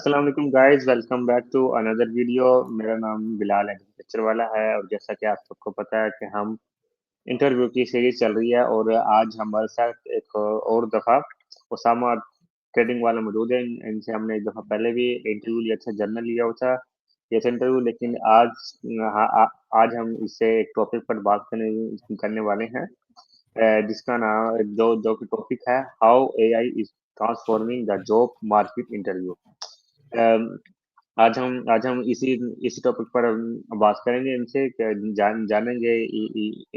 अस्सलाम वालेकुम guys, welcome back to another video. मेरा नाम बिलाल एग्रीकल्चर वाला है और जैसा कि आप सबको पता है कि हम इंटरव्यू की सीरीज चल रही है और आज हमारे साथ एक और दफ़ा उसामा ट्रेडिंग वाला मौजूद है। इनसे हमने एक दफ़ा पहले भी इंटरव्यू लिया था, जर्नल लिया हुआ था ये था इंटरव्यू, लेकिन आज हम इससे एक टॉपिक पर बात करने वाले हैं, जिसका नाम जो जो टॉपिक है how AI is transforming the job market interview. Um, आज हम इसी टॉपिक पर हम बात करेंगे इनसे कि जानेंगे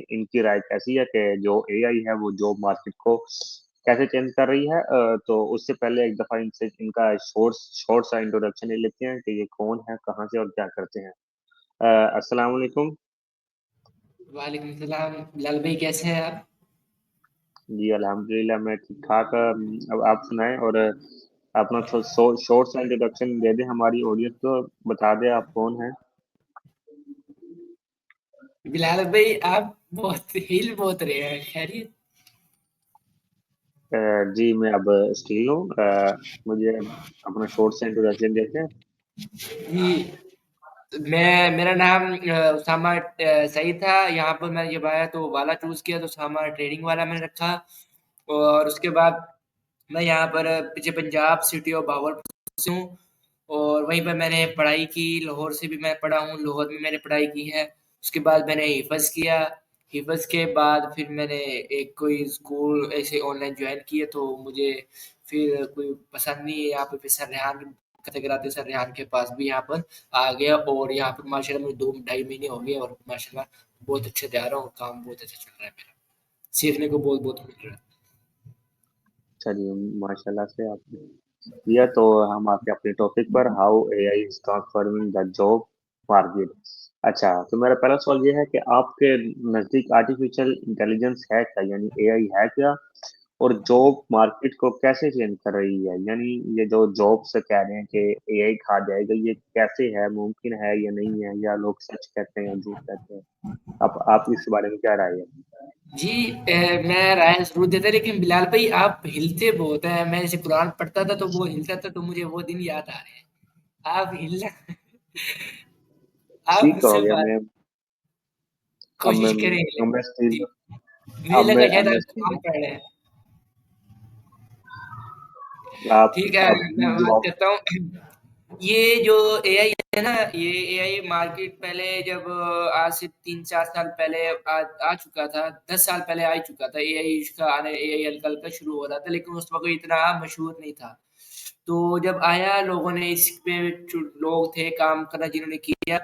इनकी राय कैसी है कि जो एआई है वो जॉब मार्केट को कैसे चेंज कर रही है। तो उससे पहले एक दफा इनसे इनका शॉर्ट सा इंट्रोडक्शन ले लेते हैं कि ये कौन है, कहाँ से और क्या करते हैं। अस्सलाम वालेकुम। वालेकुम सलाम। बिलाल भाई कैसे हैं आप? जी अल्हम्दुलिल्लाह मैं ठीक ठाक। अब आप सुनाएं और अपना शॉर्ट सा इंट्रोडक्शन दे दें हमारी ऑडियंस को, बता दें आप कौन हैं। बिलाल भाई आप बहुत हिल बहुत रहे हैं, खैरियत? जी मैं अब स्टील हूँ। मुझे अपना शॉर्ट सा इंट्रोडक्शन देते हैं। जी, मेरा नाम उसामा सही था। यहाँ पर मैं जब आया तो वाला चूज किया, तो उसामा ट्रेडिंग वाला मैंने रखा। और उसके बाद मैं यहाँ पर पीछे पंजाब सिटी ऑफ भावलपुर से हूँ। और वहीं पर मैंने पढ़ाई की, लाहौर से भी मैं पढ़ा हूँ, लाहौर में मैंने पढ़ाई की है। उसके बाद मैंने हिफज किया। हिफज के बाद फिर मैंने एक कोई स्कूल ऐसे ऑनलाइन ज्वाइन किए, तो मुझे फिर कोई पसंद नहीं है यहाँ पे। फिर सर रेहान कथे कराते सर रेहान के पास भी यहाँ पर आ गया, और यहाँ पर माशाल्लाह मुझे 2 ढाई महीने हो गए और माशाल्लाह बहुत अच्छे तैयार हूँ। काम बहुत अच्छा चल रहा है मेरा, सीखने को बहुत बहुत मिल रहा है। चलिए माशाल्लाह से आपने किया, तो हम आते हैं अपने टॉपिक पर, how AI is transforming the job market. अच्छा, तो मेरा पहला सवाल ये है कि आपके नज़दीक आर्टिफिशियल इंटेलिजेंस है क्या, यानी एआई है क्या, और जॉब मार्केट को कैसे चेंज कर रही है। यानी ये जो जॉब से कह रहे हैं कि एआई खा जाएगा, ये कैसे है, मुमकिन है या नहीं है, या लोग सच कहते हैं या झूठ कहते हैं। आप इस बारे में क्या राय है। जी, मैं राय ज़रूर देता, लेकिन बिलाल भाई आप हिलते बहुत हैं। मैं जैसे कुरान पढ़ता था तो वो हिलता था, तो मुझे वो दिन याद आ रहे हैं। आप हिलना आप ठीक हो मुझसे गया बात मैं। अब मैं कोशिश करें हिलने अब मैं की। स्टील जी, मुझे अब मैं लगा शायद अब मैं आप स्टील कुरान पढ़ रहे हैं। आप ठीक है, अब मैं जो बात आप करता हूँ। ये जो एआई है ना, ये एआई मार्केट पहले जब आज से 3-4 साल पहले आ चुका था, 10 साल पहले आ ही चुका था। एआई इसका आना, एआई हल्का-हल्का शुरू हो रहा था, लेकिन उस वक़्त इतना मशहूर नहीं था। तो जब आया, लोगों ने इस पे जो लोग थे काम करना जिन्होंने किया,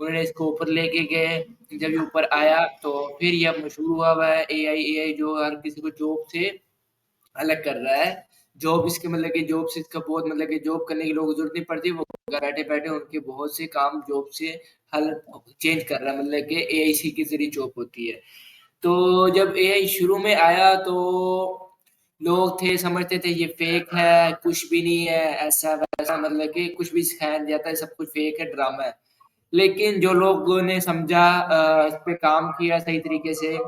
उन्होंने इसको ऊपर लेके गए। जब ये ऊपर आया तो फिर ये अब मशहूर हुआ है। एआई एआई जो हर किसी को जॉब से अलग कर रहा है। जॉब इसके मतलब कि जॉब से इसका बहुत मतलब कि जॉब करने की लोगों को ज़रूरत नहीं पड़ती, वो घर बैठे-बैठे उनके बहुत से काम जॉब से हल चेंज कर रहा है, मतलब कि एआई के ज़रिए जॉब होती है। तो जब एआई शुरू में आया तो लोग थे समझते थे ये फेक है, कुछ भी नहीं है, ऐसा-वैसा, मतलब कि कुछ भी सिखाया नहीं जाता है, सब कुछ फेक है, ड्रामा है। लेकिन जो लोगों ने समझा, इस पे काम किया सही तरीके से,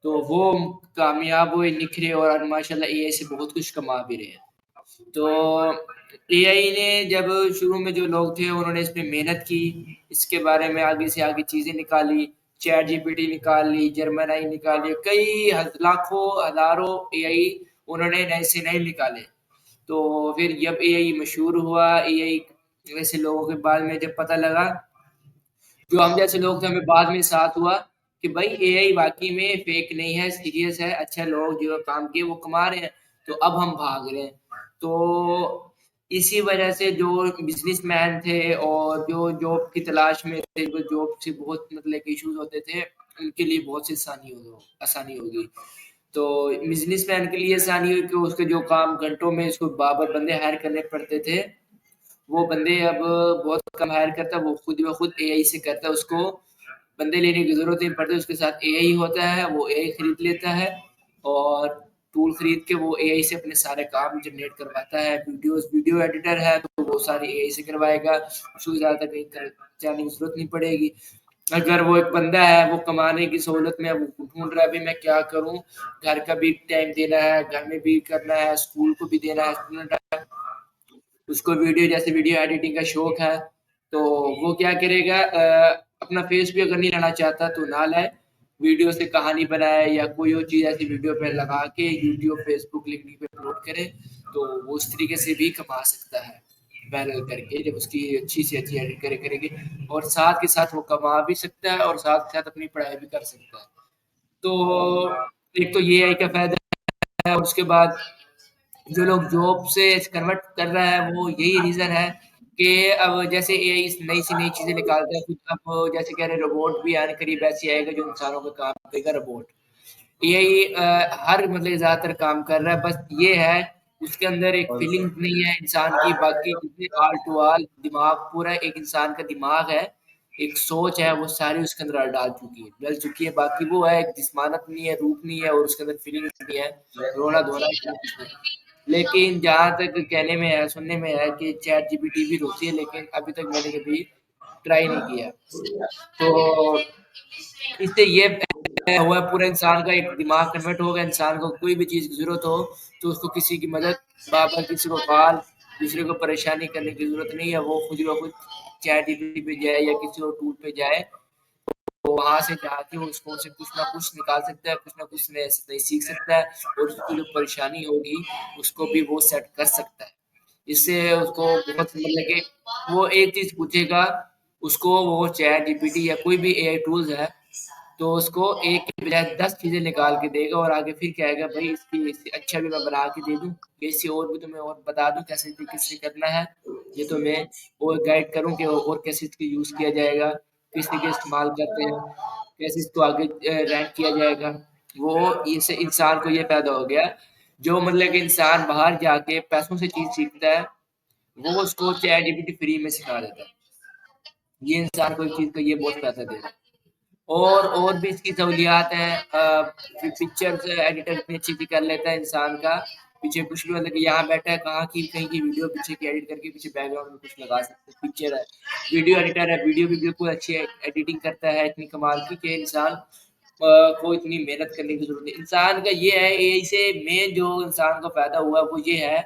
तो वो कामयाब हुए, निखरे और आज माशाल्लाह एआई से बहुत कुछ कमा भी रहे हैं। तो एआई ने जब शुरू में जो लोग थे उन्होंने इस पे मेहनत की, इसके बारे में आगे से आगे चीज़ें निकाली, चैट जीपीटी निकाल ली, जेमिनी निकाल ली, कई लाखों हज़ारों एआई उन्होंने नए से नए निकाले। तो फिर जब एआई मशहूर हुआ, एआई वैसे लोगों के बाद में जब पता लगा, जो हम जैसे लोग थे, हमें बाद में साथ हुआ कि भाई एआई वाकई में फेक नहीं है, सीरियस है, अच्छा लोग जो काम किए वो कमा रहे हैं, तो अब हम भाग रहे हैं। तो इसी वजह से जो बिजनेसमैन थे और जो जॉब की तलाश में थे, जो जॉब से बहुत मतलब इश्यूज होते थे, उनके लिए बहुत सी आसानी होगी। तो बिजनेसमैन के लिए आसानी हुई कि उसके जो काम घंटों में इसको बाबर बंदे हायर करने पड़ते थे, वो बंदे अब बहुत कम हायर करता है, वो खुद ब खुद एआई से करता है। उसको बंदे लेने की ज़रूरत नहीं पड़ती, उसके साथ एआई होता है, वो एआई खरीद लेता है और टूल खरीद के वो एआई से अपने सारे काम जनरेट करवाता है। वीडियो एडिटर है तो वो सारी एआई से करवाएगा, उसको ज़्यादा कहीं जाने की ज़रूरत नहीं पड़ेगी। अगर वो एक बंदा है, वो कमाने की सहूलत में वो ढूँढ रहा है अभी मैं क्या करूँ, घर का भी टाइम देना है, घर में भी करना है, स्कूल को भी देना है, स्टूडेंट है, اس کو ویڈیو ایڈیٹنگ کا شوق ہے تو وہ کیا کرے گا، اپنا فیس بھی اگر نہیں لانا چاہتا تو نہ لائے، ویڈیو سے کہانی بنائے یا کوئی اور چیز ایسی ویڈیو پہ لگا کے یوٹیوب فیس بک لنکڈین پہ اپلوڈ کرے تو وہ اس طریقے سے بھی کما سکتا ہے وائرل کر کے، جب اس کی اچھی سے اچھی ایڈٹ کرے گی، اور ساتھ کے ساتھ وہ کما بھی سکتا ہے اور ساتھ کے ساتھ اپنی پڑھائی بھی کر سکتا ہے۔ تو ایک تو یہ کا فائدہ ہے، اور اس کے بعد جو لوگ جاب سے کنورٹ کر رہا ہے وہ یہی ریزن ہے کہ اب جیسے اے آئی نئی سی نئی چیزیں نکالتا ہے، کچھ اب جیسے کہہ رہے روبوٹ بھی آنے قریب ایسی آئے گا جو انسانوں کا کام کرے گا، روبوٹ یہی ہر مطلب زیادہ تر کام کر رہا ہے، بس یہ ہے اس کے اندر ایک فیلنگ نہیں ہے انسان کی، باقی جتنے آل ٹو آل دماغ پورا ایک انسان کا دماغ ہے، ایک سوچ ہے، وہ ساری اس کے اندر ڈل چکی ہے، باقی وہ ہے جسمانت نہیں ہے، روح نہیں ہے، اور اس کے اندر فیلنگ نہیں ہے، رونا دھونا لیکن جہاں تک کہنے میں ہے، سننے میں ہے کہ چیٹ جی پی ٹی بھی روتی ہے، لیکن ابھی تک میں نے کبھی ٹرائی نہیں کیا۔ تو اس سے یہ ہوا پورا انسان کا ایک دماغ کنورٹ ہوگا، انسان کو کوئی بھی چیز کی ضرورت ہو تو اس کو کسی کی مدد بابا کسی کو کال دوسرے کو پریشانی کرنے کی ضرورت نہیں ہے، وہ خود بخود چیٹ جی پی ٹی پہ جائے یا کسی اور ٹول پہ جائے تو وہاں سے جا کے وہ اس کو سے کچھ نہ کچھ نکال سکتا ہے، کچھ نہ کچھ نئے سیکھ سکتا ہے، اور اس کی جو پریشانی ہوگی اس کو بھی وہ سیٹ کر سکتا ہے۔ اس سے اس کو بہت مطلب کہ وہ ایک چیز پوچھے گا اس کو، وہ چیٹ جی پی ٹی یا کوئی بھی اے آئی ٹولز ہے تو اس کو ایک کے بجائے 10 چیزیں نکال کے دے گا، اور آگے پھر کہے گا بھائی اس کی اچھا بھی میں بنا کے دے دوں، کسی اور بھی تمہیں اور بتا دوں کیسے طریقے سے کرنا ہے، یہ تو میں اور گائڈ کروں کہ اور کیسے اس کی یوز کیا جائے گا، کس طریقے استعمال کرتے ہیں، کیسے اس کو آگے رینک کیا جائے گا۔ وہ اس انسان کو یہ پیدا ہو گیا جو مطلب کہ انسان باہر جا کے پیسوں سے چیز سیکھتا ہے وہ اس کو chat G P T free میں سکھا دیتا ہے، یہ انسان کو اس چیز کا یہ بہت پیسہ دے رہا ہے۔ اور بھی اس کی سہولیات ہیں، پکچر ایڈیٹر اتنی اچھی کر لیتا ہے انسان کا، پیچھے کچھ بھی مطلب کہ یہاں بیٹھا ہے کہاں کی کہیں کی ویڈیو پیچھے کی ایڈٹ کر کے پیچھے بیک گراؤنڈ میں کچھ لگا سکتے ہیں، پکچر ہے، ویڈیو ایڈیٹر ہے، ویڈیو بھی بالکل اچھی ایڈیٹنگ کرتا ہے اتنی کمال کی کہ انسان کو اتنی محنت کرنے کی ضرورت نہیں۔ انسان کا یہ ہے اے آئی سے مین جو انسان کو فائدہ ہوا وہ یہ ہے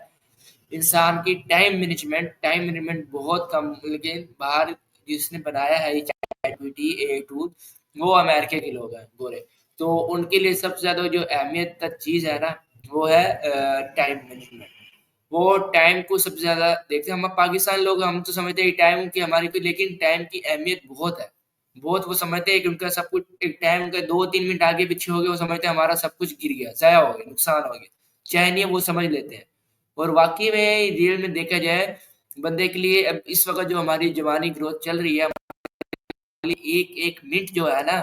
انسان کی ٹائم مینجمنٹ بہت کم، لیکن باہر جس نے بنایا ہے یہ ٹول وہ امریکہ کے لوگ ہیں گورے، تو ان کے لیے سب سے زیادہ جو اہمیت تک چیز ہے نا وہ ہے ٹائم مینجمنٹ، وہ ٹائم کو سب سے زیادہ دیکھتے ہیں۔ ہم پاکستان لوگ ہم تو سمجھتے ہیں ٹائم کی ہماری کو، لیکن ٹائم کی اہمیت بہت ہے، بہت وہ سمجھتے ہیں کہ ان کا سب کچھ ایک ٹائم کا 2-3 منٹ آگے پیچھے ہو گیا وہ سمجھتے ہیں ہمارا سب کچھ گر گیا، ضائع ہو گیا، نقصان ہو گیا، چاہے نہیں وہ سمجھ لیتے ہیں، اور واقعی میں ریئل میں دیکھا جائے بندے کے لیے اب اس وقت جو ہماری جوانی گروتھ چل رہی ہے، ایک ایک منٹ جو ہے نا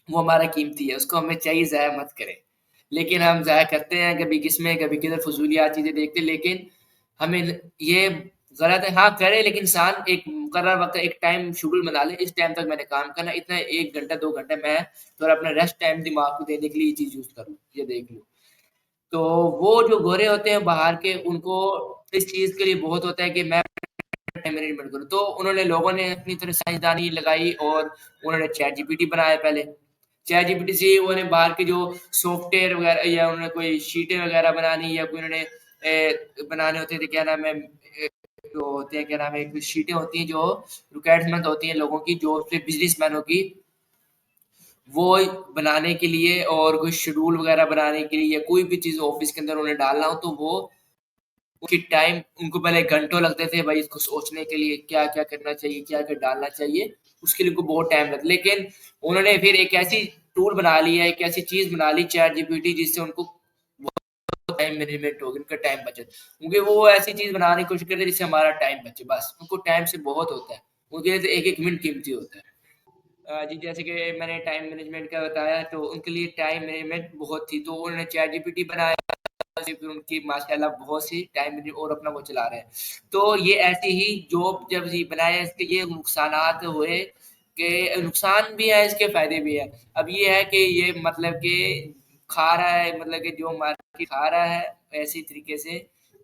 وہ ہمارا قیمتی ہے، اس کو ہمیں چاہیے ضائع مت کریں، لیکن ہم ضائع کرتے ہیں، کبھی کس میں کبھی کدھر فضولیات چیزیں دیکھتے، لیکن ہمیں یہ غلط ہے۔ ہاں کرے لیکن انسان ایک مقرر وقت ایک ٹائم شیڈول بنا لے، اس ٹائم تک میں نے کام کرنا، اتنا 1 گھنٹہ 2 گھنٹے میں تھوڑا اپنا ریسٹ ٹائم دماغ کو دینے کے لیے یہ چیز یوز کروں، یہ دیکھ لوں۔ تو وہ جو گورے ہوتے ہیں باہر کے ان کو اس چیز کے لیے بہت ہوتا ہے کہ میں ٹائم مینجمنٹ کروں، تو انہوں نے لوگوں نے اپنی طرح سائنسدانی لگائی اور انہوں نے چیٹ جی پی ٹی بنایا، پہلے چیٹ جی پی ٹی سے انہوں نے باہر کے جو سافٹ ویئر وغیرہ یا انہوں نے کوئی شیٹیں وغیرہ بنانی یا کوئی انہوں نے بنانے ہوتے تھے، کیا نام ہے جو ہوتے ہیں، کیا نام ہے کچھ شیٹیں ہوتی ہیں جو ریکوائرمنٹ ہوتی ہیں لوگوں کی جو بزنس مینوں کی، وہ بنانے کے لیے اور کوئی شیڈول وغیرہ بنانے کے لیے یا کوئی بھی چیز آفس کے اندر انہیں ڈالنا ہو تو وہ کی ٹائم ان کو پہلے گھنٹوں لگتے تھے بھائی اس کو سوچنے کے لیے کیا کیا کرنا چاہیے کیا کیا ڈالنا چاہیے، اس کے لیے کو بہت ٹائم لگتا، لیکن انہوں نے پھر ایک ایسی ٹول بنا لی ہے، ایک ایسی چیز بنا لی چیٹ جی پی ٹی جس سے ان کو ٹائم مینجمنٹ ہوگی، ان کا ٹائم بچت، کیونکہ وہ ایسی چیز بنانے کی کوشش کرتے ہیں جس سے ہمارا ٹائم بچے، بس ان کو ٹائم سے بہت ہوتا ہے، ان کے لیے ایک ایک منٹ قیمتی ہوتا ہے۔ جی جیسے کہ میں نے ٹائم مینجمنٹ کا بتایا تو ان کے لیے ٹائم مینجمنٹ بہت تھی، تو انہوں نے چیٹ جی پی ٹی بنایا، پھر ان کی ماشاء اللہ بہت سی ٹائم اور اپنا وہ چلا رہے ہیں۔ تو یہ ایسی ہی جاب جب یہ بنایا اس کے یہ نقصانات ہوئے کہ نقصان بھی ہے اس کے فائدے بھی ہے۔ اب یہ ہے کہ یہ مطلب کہ کھا رہا ہے، مطلب کہ جو مارکیٹ کھا رہا ہے ایسی طریقے سے،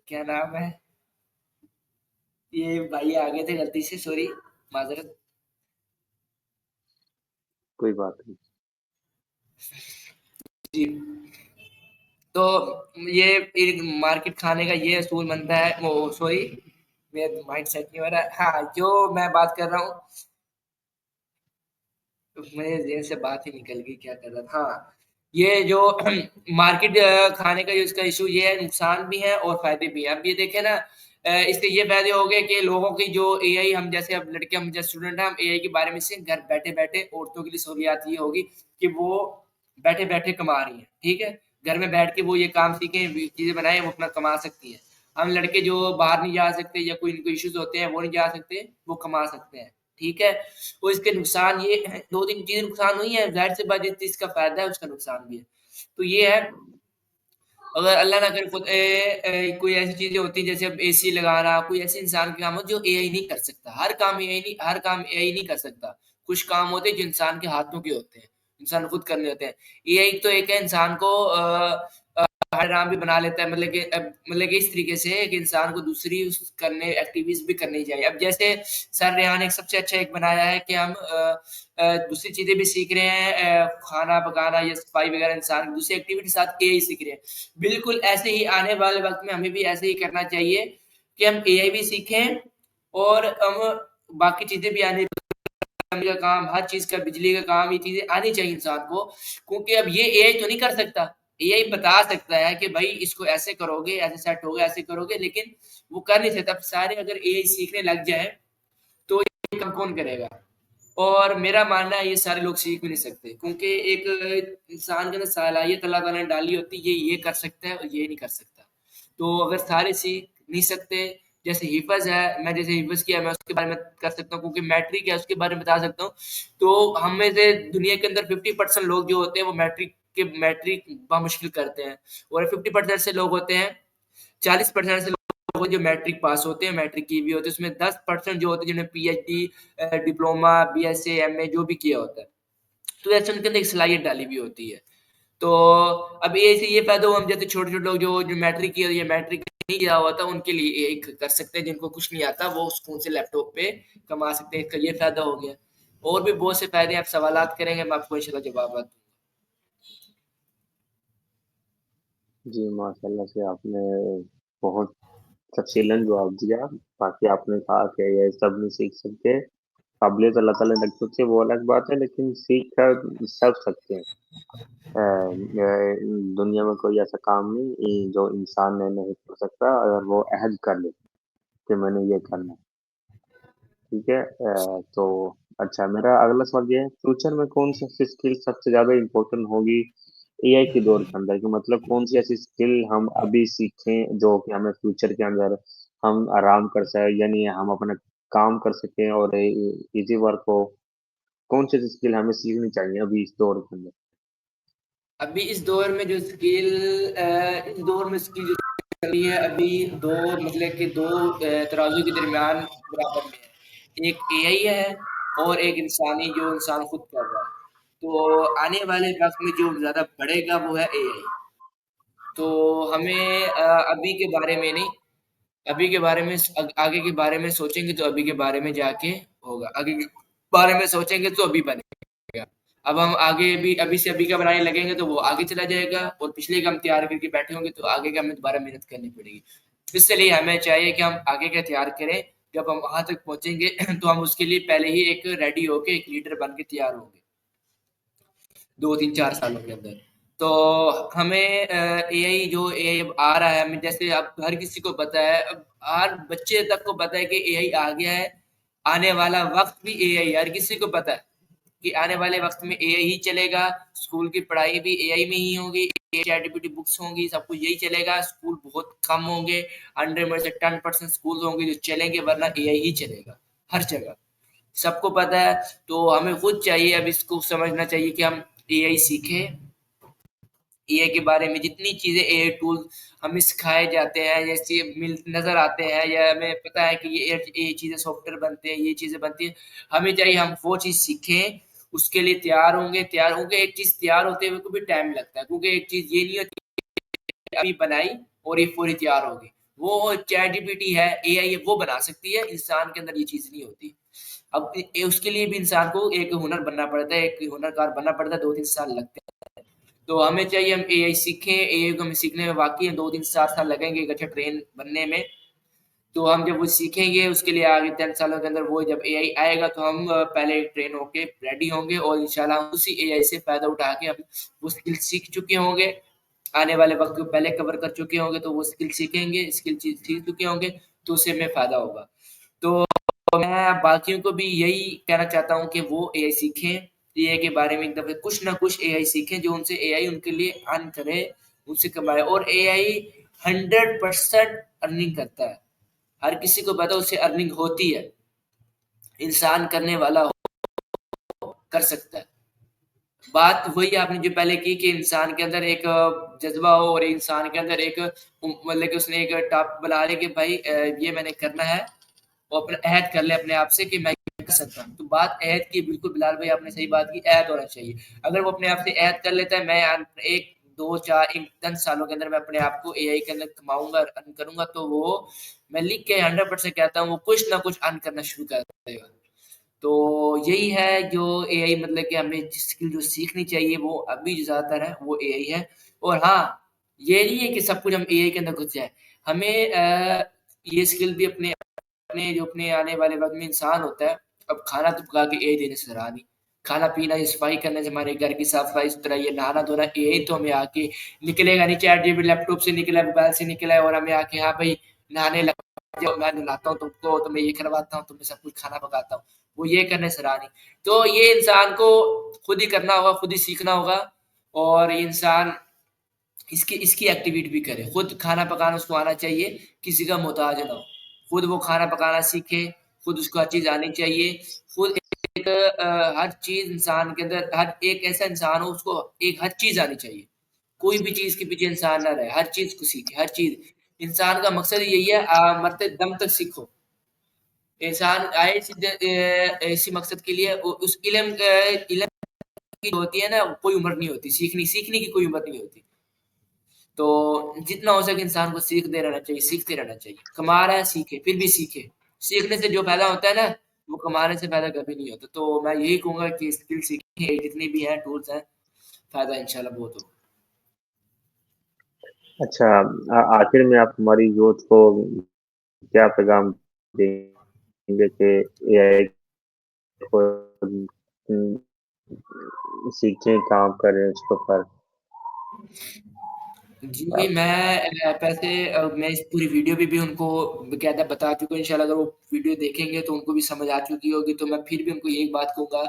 کیا نام ہے یہ بھائی آگے تھے غلطی سے، سوری معذرت۔ کوئی بات نہیں۔ جی تو یہ مارکیٹ کھانے کا یہ اصول بنتا ہے، وہ سوری मेरा माइंड सेट नहीं हो रहा है। हाँ, जो मैं बात कर रहा हूँ, मेरे ज़हन से बात ही निकल गई, क्या कर रहा था। हाँ, ये जो मार्केट खाने का जो इसका इशू ये है, नुकसान भी है और फायदे भी हैं। अब ये देखें ना, इसके ये फायदे हो गए कि लोगों की जो एआई, हम जैसे अब लड़के, हम जैसे स्टूडेंट हैं, हम एआई के बारे में से घर बैठे बैठे औरतों के लिए सहूलियात ये होगी कि वो बैठे बैठे कमा रही हैं, ठीक है। घर में बैठ के वो ये काम सीखें, चीजें बनाएं, वो अपना कमा सकती हैं। हम लड़के जो बाहर नहीं जा सकते या कोई इनको इश्यूज होते हैं वो नहीं जा सकते, वो कमा सकते हैं, ठीक है। तो इसके नुकसान ये हैं, 2-3 चीज़ें नुकसान हुई हैं, ज़ाहिर-सी बात जिस चीज़ का फ़ायदा है उसका नुकसान भी है। तो ये है, अगर अल्लाह ना करे खुद कोई ऐसी चीज़ें होती हैं जैसे अब एसी लगाना, कोई ऐसे इंसान के काम हो जो एआई नहीं कर सकता। हर काम एआई नहीं कर सकता। कुछ काम होते हैं जो इंसान के हाथों के होते हैं, इंसान को खुद करने होते हैं। एआई तो एक है, इंसान को हर काम भी बना लेता है, मतलब कि इस तरीके से कि इंसान को दूसरी उस करने एक्टिविटीज़ भी करनी चाहिए। अब जैसे सर रेहान ने एक सबसे अच्छा एक बनाया है कि हम दूसरी चीज़ें भी सीख रहे हैं, खाना पकाना या सफाई वगैरह, इंसान दूसरी एक्टिविटी के साथ एआई सीख रहे हैं। बिल्कुल ऐसे ही आने वाले वक़्त में हमें भी ऐसे ही करना चाहिए कि हम एआई भी सीखें और हम बाकी चीज़ें भी आने, का काम, हर चीज़ का, बिजली का काम, ये चीज़ें आनी चाहिए इंसान को, क्योंकि अब ये एआई तो नहीं कर सकता। एआई बता सकता है कि भई इसको ऐसे करोगे, ऐसे सेट होगा, ऐसे करोगे, लेकिन वो कर नहीं सकता। अब सारे अगर एआई सीखने लग जाएँ, तो ये काम कौन करेगा? और मेरा मानना है ये सारे लोग सीख भी नहीं सकते, क्योंकि एक इंसान के अंदर सलाहियत अल्लाह ताला ने डाली होती है, ये कर सकता है और ये नहीं कर सकता। तो अगर सारे सीख नहीं सकते, जैसे हिफ़्ज़ है, मैं जैसे हिफ़्ज़ किया, मैं उसके बारे में कर सकता हूँ, क्योंकि मैट्रिक है उसके बारे में बता सकता हूँ। तो हम में से दुनिया के अंदर 50% लोग जो होते हैं वो मैट्रिक बामुश्किल करते हैं, और 50% से लोग होते हैं, 40% से लोग जो मैट्रिक पास होते हैं, मैट्रिक की भी होती है, उसमें 10% जो होते हैं जिन्होंने पीएचडी, डिप्लोमा, बीएससी, एमए जो भी किया होता है। तो ऐसे उनके अंदर एक सलाहियत डाली हुई होती है। तो अब ये से ये फ़ायदा हुआ, हम जैसे छोटे-छोटे लोग जो मैट्रिक किया या मैट्रिक नहीं किया हुआ था, उनके लिए एक कर सकते हैं, जिनको कुछ नहीं आता वो उस फ़ोन से लैपटॉप पे कमा सकते हैं, इसका ये फ़ायदा हो गया। और भी बहुत से फ़ायदे हैं, आप सवालात करेंगे, मैं आपको इंशाल्लाह जवाबात दूँगा। जी, माशाल्लाह से आपने बहुत तफ़सीलन जवाब दिया। बाकी आपने कहा कि ये सब नहीं सीख सकते, काबिलियत अल्लाह ताला ने रखी होती है वो अलग बात है, लेकिन सीख कर सब सकते हैं। दुनिया में कोई ऐसा काम नहीं जो इंसान ने नहीं कर सकता अगर वो अहद कर ले कि मैंने ये करना है, ठीक है। तो अच्छा, मेरा अगला सवाल ये है, फ्यूचर में कौन सी ऐसी स्किल सबसे ज़्यादा इम्पोर्टेंट होगी एआई के दौर के अंदर, कि मतलब कौन सी ऐसी स्किल हम अभी सीखें जो कि हमें फ्यूचर के अंदर हम आराम कर सकें, यानी हम अपना काम कर सकें और इजी वर्क हो। कौन सी ऐसी स्किल हमें सीखनी चाहिए अभी इस दौर के अंदर? अभी इस दौर में जो स्किल, इस दौर में स्किल जो चल रही है अभी, 2 मतलब कि 2 तराजू के दरमियान बराबर में है। एक एआई है और एक इंसानी, जो इंसान खुद कर रहा है। तो आने वाले वक़्त में जो ज़्यादा बढ़ेगा वो है एआई। तो हमें अभी के बारे में नहीं, अभी के बारे में आगे के बारे में सोचेंगे तो अभी के बारे में जाके होगा। आगे के बारे में सोचेंगे तो अभी बनेगा। अब हम आगे भी अभी से अभी का बनाने लगेंगे तो वो आगे चला जाएगा, और पिछले का हम तैयार करके बैठे होंगे तो आगे का हमें दोबारा मेहनत करनी पड़ेगी। इसलिए हमें चाहिए कि हम आगे का तैयार करें। जब हम वहाँ तक पहुँचेंगे तो हम उसके लिए पहले ही एक रेडी होके एक लीडर बन के तैयार होंगे। 2-3-4 सालों के अंदर। तो हमें एआई, जो एआई अब आ रहा है, हमें जैसे अब हर किसी को पता है, अब हर बच्चे तक को पता है कि एआई आ गया है, आने वाला वक़्त भी एआई है, हर किसी को पता है कि आने वाले वक़्त में एआई ही चलेगा, स्कूल की पढ़ाई भी एआई में ही होगी, चैटजीपीटी बुक्स होंगी, सब कुछ यही चलेगा, स्कूल बहुत कम होंगे, 100 में से 10% स्कूल होंगे जो चलेंगे, वरना एआई ही चलेगा, हर जगह। सबको पता है, तो हमें खुद चाहिए अब इसको समझना चाहिए कि हम एआई सीखें, एआई के बारे में जितनी चीज़ें, एआई टूल हमें सिखाए जाते हैं, जैसे मिल नज़र आते हैं, या हमें पता है कि ये चीज़ें सॉफ्टवेयर बनते हैं, ये चीज़ें बनती हैं, हमें चाहिए हम वो चीज़ सीखें, उसके लिए तैयार होंगे, एक चीज़ तैयार होते हुए को भी टाइम लगता है, क्योंकि एक चीज़ ये नहीं होती अभी बनाई और ये पूरी तैयार होगी। वो चैट जीपीटी है, एआई है, वो बना सकती है, इंसान के अंदर ये चीज़ नहीं होती। अब उसके लिए भी इंसान को एक हुनर बनना पड़ता है, एक हुनरगार बनना पड़ता है, 2-3 साल लगते हैं। तो हमें चाहिए हम एआई सीखें, एआई को हमें सीखने में वाक़ई 2-3 4 साल लगेंगे एक अच्छा ट्रेन बनने में। تو ہم جب وہ سیکھیں گے اس کے لیے آگے 10 سالوں کے اندر وہ جب اے آئی آئے گا تو ہم پہلے ٹرین ہو کے ریڈی ہوں گے، اور انشاءاللہ ہم اسی اے آئی سے فائدہ اٹھا کے ہم وہ اسکل سیکھ چکے ہوں گے، آنے والے وقت کو پہلے کور کر چکے ہوں گے، تو وہ اسکل سیکھیں گے، اسکل سیکھ چکے ہوں گے تو اس سے ہمیں فائدہ ہوگا. تو میں باقیوں کو بھی یہی کہنا چاہتا ہوں کہ وہ اے آئی سیکھیں، اے آئی کے بارے میں ایک دفعہ کچھ نہ کچھ اے آئی سیکھیں، جو ان سے اے آئی ان کے لیے ارن کرے، ان سے کمائے. اور اے آئی 100% ارننگ کرتا ہے، ہر کسی کو پتا اس سے ارننگ ہوتی ہے، انسان کرنے والا ہو کر سکتا ہے. بات وہی آپ نے جو پہلے کی کہ انسان کے اندر ایک جذبہ ہو، اور انسان کے اندر ایک مطلب کہ اس نے ایک ٹاپ بنا لے کہ بھائی یہ میں نے کرنا ہے، وہ اپنا عہد کر لے اپنے آپ سے کہ میں کر سکتا ہوں. تو بات عہد کی، بالکل بلال بھائی آپ نے صحیح بات کی، عہد ہونا چاہیے. اگر وہ اپنے آپ سے عہد کر لیتا ہے میں ایک 2 4 10 سالوں کے اندر میں اپنے آپ کو اے آئی کے اندر کماؤں گا، ارن کروں گا، تو وہ میں لکھ کے 100% کہتا ہوں وہ کچھ نہ کچھ ارن کرنا شروع کر دے گا. تو یہی ہے جو اے آئی مطلب کہ ہمیں اسکل جو سیکھنی چاہیے وہ ابھی جو زیادہ تر ہے وہ اے آئی ہے. اور ہاں یہ نہیں ہے کہ سب کچھ ہم اے آئی کے اندر گھس جائیں، ہمیں یہ اسکل بھی اپنے آنے والے وقت میں انسان ہوتا ہے. اب کھانا تو پکا کے اے آئی دینے سے رہا نہیں، کھانا پینا یہ صفائی کرنے سے، ہمارے گھر کی صاف صفائی اس طرح، یہ نہانا دھونا اے آئی تو ہمیں آ کے نکلے گا نہیں. چیٹ جی پی ٹی لیپ ٹاپ سے نکلا، موبائل سے نکلا ہے، اور ہمیں آ کے ہاں بھائی نہانے لگ جاؤ، میں نہلاتا ہوں تم کو، تو میں یہ کرواتا ہوں، تمہیں سب کچھ کھانا پکاتا ہوں، وہ یہ کرنے سے رہا نہیں. تو یہ انسان کو خود ہی کرنا ہوگا، خود ہی سیکھنا ہوگا. اور انسان اس کی ایکٹیویٹی بھی کرے، خود کھانا پکانا اس کو آنا چاہیے، کسی کا محتاج نہ ہو. خود وہ کھانا پکانا سیکھے، خود اس کو ہر چیز آنی چاہیے. خود ایک ہر چیز انسان کے اندر، ہر ایک ایسا انسان ہو اس کو ایک ہر چیز آنی چاہیے، کوئی بھی چیز کے پیچھے انسان نہ رہے، ہر چیز کو سیکھے. ہر چیز انسان کا مقصد یہی ہے، مرتے دم تک سیکھو. انسان آئے اسی مقصد کے لیے، اس علم کی ہوتی ہے نا، کوئی عمر نہیں ہوتی، سیکھنے کی کوئی عمر نہیں ہوتی. تو جتنا ہو سکے انسان کو سیکھتے رہنا چاہیے، سیکھتے رہنا چاہیے. کما رہا ہے سیکھے، پھر بھی سیکھے. سیکھنے سے جو فائدہ ہوتا ہے نا وہ کمانے سے فائدہ کبھی نہیں ہوتا. تو میں یہی کہوں گا کہ اسکل سیکھیں، جتنی بھی ہیں ٹولس ہیں، فائدہ انشاءاللہ بہت ہوگا. اچھا، آخر میں آپ ہماری یوتھ کو کیا پیغام دیں گے کہ اے آئی کو سیکھیں، کام کریں اس کے اوپر؟ جی میں اس پوری ویڈیو بھی ان کو باقاعدہ بتا چکا ہوں. انشاءاللہ اگر وہ ویڈیو دیکھیں گے تو ان کو بھی سمجھ آ چکی ہوگی. تو میں پھر بھی ان کو یہی بات کہوں گا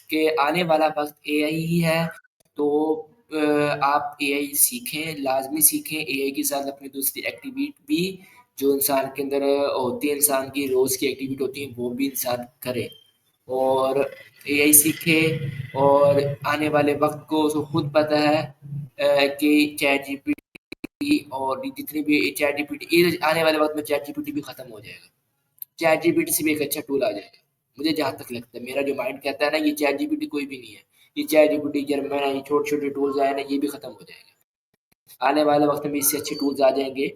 کہ آنے والا وقت اے آئی ہی ہے. تو آپ اے آئی سیکھیں، لازمی سیکھیں. اے آئی کے ساتھ اپنی دوسری ایکٹیویٹی بھی جو انسان کے اندر ہوتی ہے، انسان کی روز کی ایکٹیویٹی ہوتی ہے، وہ بھی انسان کرے. اور اے آئی سیکھے، اور آنے والے وقت کو اس کو خود پتہ ہے کہ چیٹ جی پی ٹی اور جتنی بھی چیٹ جی پی ٹی آنے والے وقت میں چیٹ جی پی ٹی بھی ختم ہو جائے گا. چیٹ جی پی ٹی سے بھی ایک اچھا ٹول آ جائے گا. مجھے جہاں تک لگتا ہے، میرا جو مائنڈ کہتا ہے نا، یہ چیٹ جی پی ٹی کوئی بھی نہیں ہے. یہ chat G P T, German, یہ چھوٹے چھوٹے ٹولز آئے نا، یہ بھی ختم ہو جائے گا. آنے والے وقت میں اس سے اچھے ٹولز آ جائیں گے،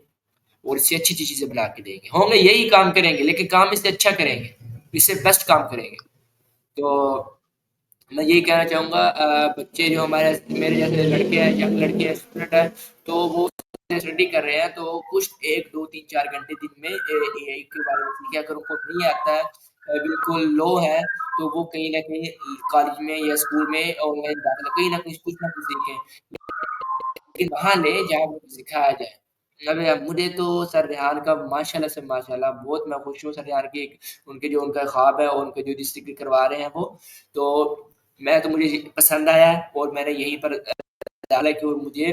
اور اس سے اچھی اچھی چیزیں بنا کے دیں گے. ہوں گے یہی کام کریں گے، لیکن کام اس سے اچھا کریں گے، اس سے بیسٹ کام کریں گے. تو میں یہی کہنا چاہوں گا، بچے جو میرے جیسے لڑکے ہیں، ینگ لڑکے ہیں، اسٹوڈنٹ ہیں، تو وہ اسٹڈی کر رہے ہیں، تو کچھ 1 2 3 4 گھنٹے دن میں اے آئی کے بارے میں سیکھا. اگر ان کو نہیں آتا ہے، بالکل لو ہے، تو وہ کہیں نہ کہیں کالج میں یا اسکول میں آن لائن داخلہ کہیں نہ کچھ سیکھیں، لیکن وہاں لے جہاں وہ سکھایا جائے. مجھے تو سر ریحان کا ماشاءاللہ سے ماشاءاللہ بہت میں خوش ہوں. سر ریحان کی ان کا خواب ہے، اور ان کے جو ڈسٹرکٹ کروا رہے ہیں وہ، تو مجھے پسند آیا ہے، اور میں نے یہیں پر ڈالا کہ مجھے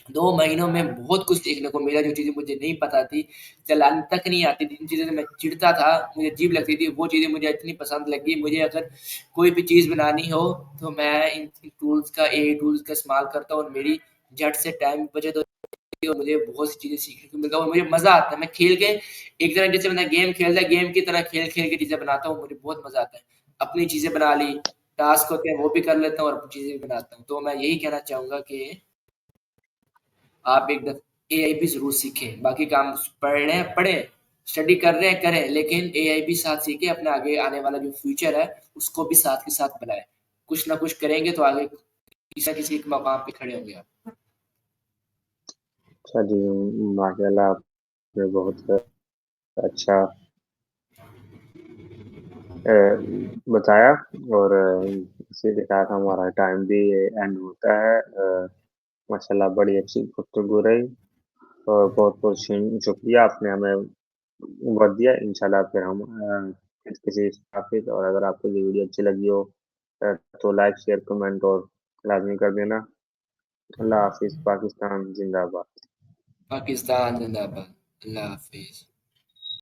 2 مہینوں میں بہت کچھ دیکھنے کو ملا. جو چیزیں مجھے نہیں پتا تھی، چلانے تک نہیں آتی تھی، جن چیزوں سے میں چڑھتا تھا، مجھے عجیب لگتی تھی، وہ چیزیں مجھے اتنی پسند لگی. مجھے اگر کوئی بھی چیز بنانی ہو تو میں ان ٹولز کا استعمال کرتا ہوں، اور میری جھٹ سے ٹائم بچت ہوتی ہے، اور مجھے بہت سی چیزیں سیکھنے کو ملتا ہے، اور مجھے مزہ آتا ہے. میں کھیل کے ایک طرح جیسے میں گیم کھیلتا ہے، گیم کی طرح کھیل کے چیزیں بناتا ہوں، مجھے بہت مزہ آتا ہے. اپنی چیزیں بنا لی، ٹاسک ہوتے ہیں وہ بھی کر لیتا ہوں، اور اپنی چیزیں بھی بناتا ہوں. تو میں یہی کہنا چاہوں گا کہ آپ ایک دفعہ اے آئی بھی ضرور سیکھیں. باقی کام پڑھیں، اسٹڈی کر رہے ہیں کریں، لیکن اے آئی بھی ساتھ سیکھیں. اپنے آگے آنے والا جو فیوچر ہے اس کو بھی ساتھ کے ساتھ بنائیں. کچھ نہ کچھ کریں گے تو آگے کسی نہ کسی ایک مقام پہ کھڑے ہوں گے آپ. اچھا جی، ماشاء اللہ آپ نے بہت अच्छा बताया। और इसी के साथ हमारा टाइम भी एंड होता है। माशाल्लाह बड़ी अच्छी गुफ्तगू रही, और बहुत बहुत शुक्रिया, आपने हमें वक्त दिया। इंशाल्लाह फिर हम फिर किसी टॉपिक, और अगर आपको ये वीडियो अच्छी लगी हो तो लाइक शेयर कमेंट और लाजमी कर देना। अल्लाह हाफिज, पाकिस्तान जिंदाबाद। पाकिस्तान जिंदाबाद। अल्लाह हाफिज।